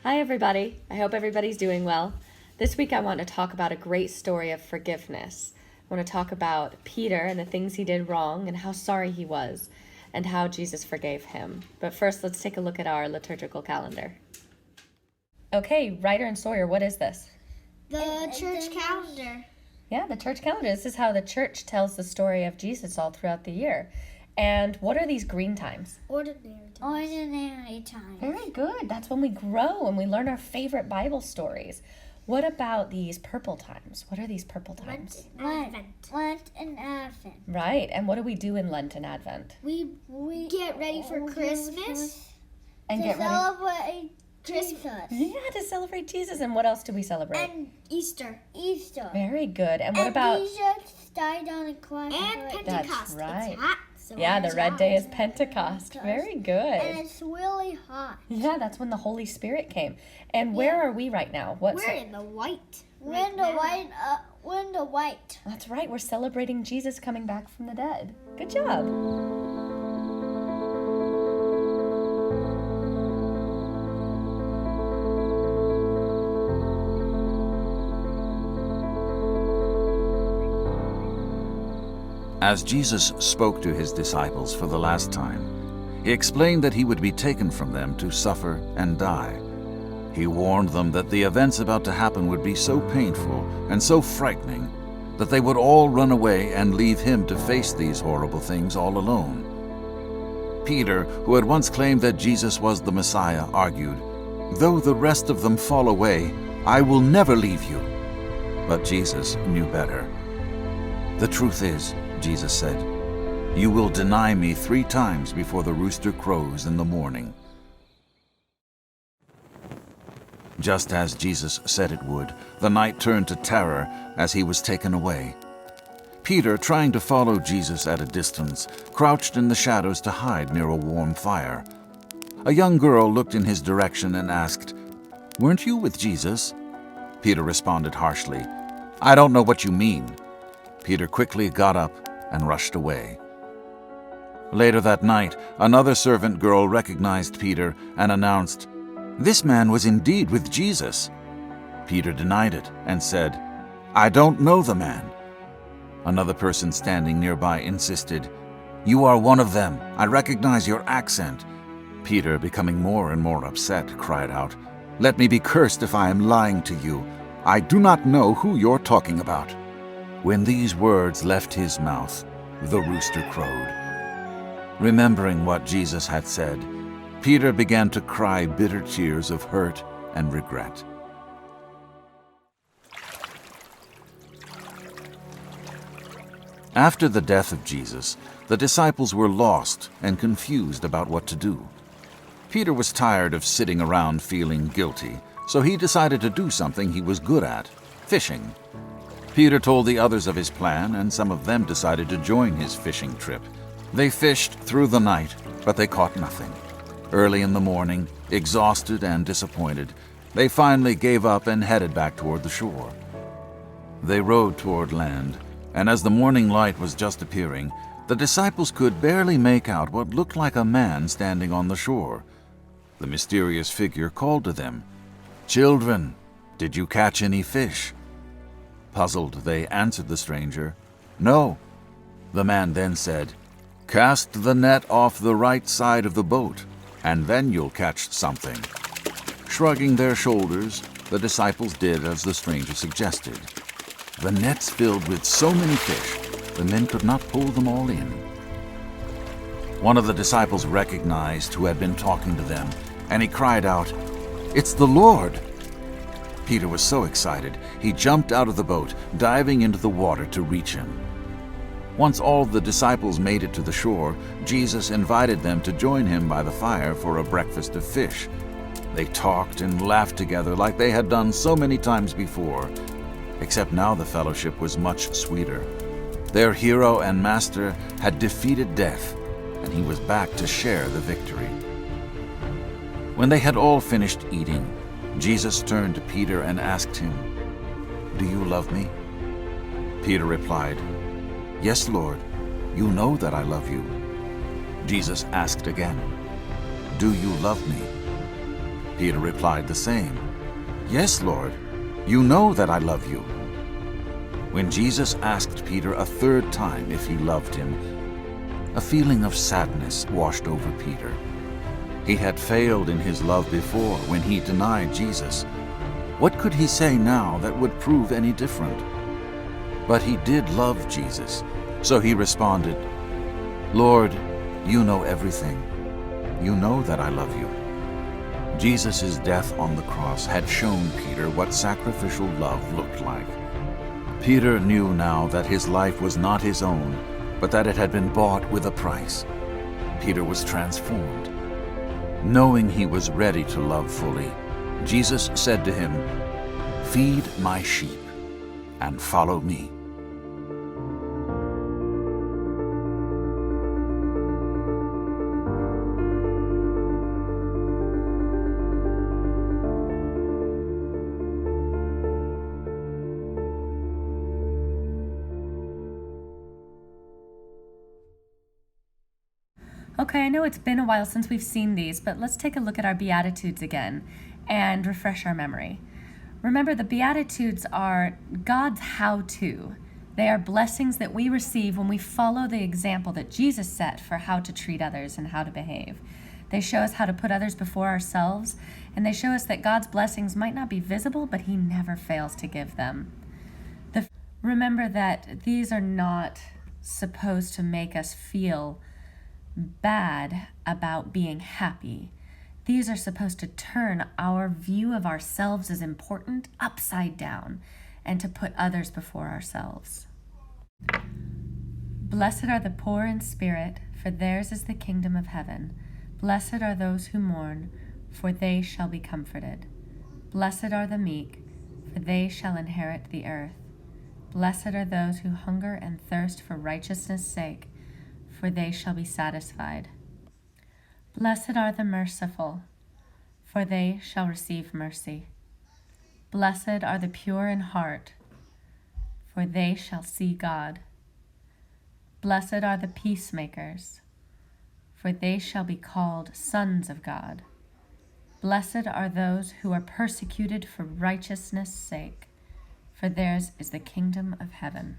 Hi, everybody. I hope everybody's doing well. This week, I want to talk about a great story of forgiveness. I want to talk about Peter and the things he did wrong and how sorry he was and how Jesus forgave him. But first, let's take a look at our liturgical calendar. Okay, Ryder and Sawyer, what is this? The church calendar. Yeah, the church calendar. This is how the church tells the story of Jesus all throughout the year. And what are these green times? Ordinary time. Very good. That's when we grow and we learn our favorite Bible stories. What about these purple times? What are these purple times? Lent and Advent. Right. And what do we do in Lent and Advent? We get ready for Christmas. And get ready. Celebrate Christmas. Yeah, to celebrate Jesus. And what else do we celebrate? And Easter. Very good. And what about? Jesus died on a cross. And That's Pentecost. right. It's hot. Yeah, the red day is Pentecost. Very good. And it's really hot. Yeah, that's when the Holy Spirit came. And where are we right now? We're in the white. We're in the white. That's right. We're celebrating Jesus coming back from the dead. Good job. As Jesus spoke to his disciples for the last time, he explained that he would be taken from them to suffer and die. He warned them that the events about to happen would be so painful and so frightening that they would all run away and leave him to face these horrible things all alone. Peter, who had once claimed that Jesus was the Messiah, argued, "Though the rest of them fall away, I will never leave you." But Jesus knew better. "The truth is," Jesus said, "you will deny me 3 times before the rooster crows in the morning." Just as Jesus said it would, the night turned to terror as he was taken away. Peter, trying to follow Jesus at a distance, crouched in the shadows to hide near a warm fire. A young girl looked in his direction and asked, "Weren't you with Jesus?" Peter responded harshly, "I don't know what you mean." Peter quickly got up and rushed away. Later that night, another servant girl recognized Peter and announced, "This man was indeed with Jesus." Peter denied it and said, "I don't know the man." Another person standing nearby insisted, "You are one of them. I recognize your accent." Peter, becoming more and more upset, cried out, "Let me be cursed if I am lying to you. I do not know who you're talking about." When these words left his mouth, the rooster crowed. Remembering what Jesus had said, Peter began to cry bitter tears of hurt and regret. After the death of Jesus, the disciples were lost and confused about what to do. Peter was tired of sitting around feeling guilty, so he decided to do something he was good at: fishing. Peter told the others of his plan, and some of them decided to join his fishing trip. They fished through the night, but they caught nothing. Early in the morning, exhausted and disappointed, they finally gave up and headed back toward the shore. They rowed toward land, and as the morning light was just appearing, the disciples could barely make out what looked like a man standing on the shore. The mysterious figure called to them, "Children, did you catch any fish?" Puzzled, they answered the stranger, "No." The man then said, "Cast the net off the right side of the boat, and then you'll catch something." Shrugging their shoulders, the disciples did as the stranger suggested. The nets filled with so many fish, the men could not pull them all in. One of the disciples recognized who had been talking to them, and he cried out, "It's the Lord!" Peter was so excited, he jumped out of the boat, diving into the water to reach him. Once all the disciples made it to the shore, Jesus invited them to join him by the fire for a breakfast of fish. They talked and laughed together like they had done so many times before, except now the fellowship was much sweeter. Their hero and master had defeated death, and he was back to share the victory. When they had all finished eating, Jesus turned to Peter and asked him, "Do you love me?" Peter replied, "Yes, Lord, you know that I love you." Jesus asked again, "Do you love me?" Peter replied the same. "Yes, Lord, you know that I love you." When Jesus asked Peter a third time if he loved him, a feeling of sadness washed over Peter. He had failed in his love before when he denied Jesus. What could he say now that would prove any different? But he did love Jesus, so he responded, "Lord, you know everything. You know that I love you." Jesus' death on the cross had shown Peter what sacrificial love looked like. Peter knew now that his life was not his own, but that it had been bought with a price. Peter was transformed. Knowing he was ready to love fully, Jesus said to him, "Feed my sheep and follow me." Okay, I know it's been a while since we've seen these, but let's take a look at our Beatitudes again and refresh our memory. Remember, the Beatitudes are God's how-to. They are blessings that we receive when we follow the example that Jesus set for how to treat others and how to behave. They show us how to put others before ourselves, and they show us that God's blessings might not be visible, but He never fails to give them. Remember that these are not supposed to make us feel bad about being happy. These are supposed to turn our view of ourselves as important upside down and to put others before ourselves. Blessed are the poor in spirit, for theirs is the kingdom of heaven. Blessed are those who mourn, for they shall be comforted. Blessed are the meek, for they shall inherit the earth. Blessed are those who hunger and thirst for righteousness' sake, for they shall be satisfied. Blessed are the merciful, for they shall receive mercy. Blessed are the pure in heart, for they shall see God. Blessed are the peacemakers, for they shall be called sons of God. Blessed are those who are persecuted for righteousness' sake, for theirs is the kingdom of heaven.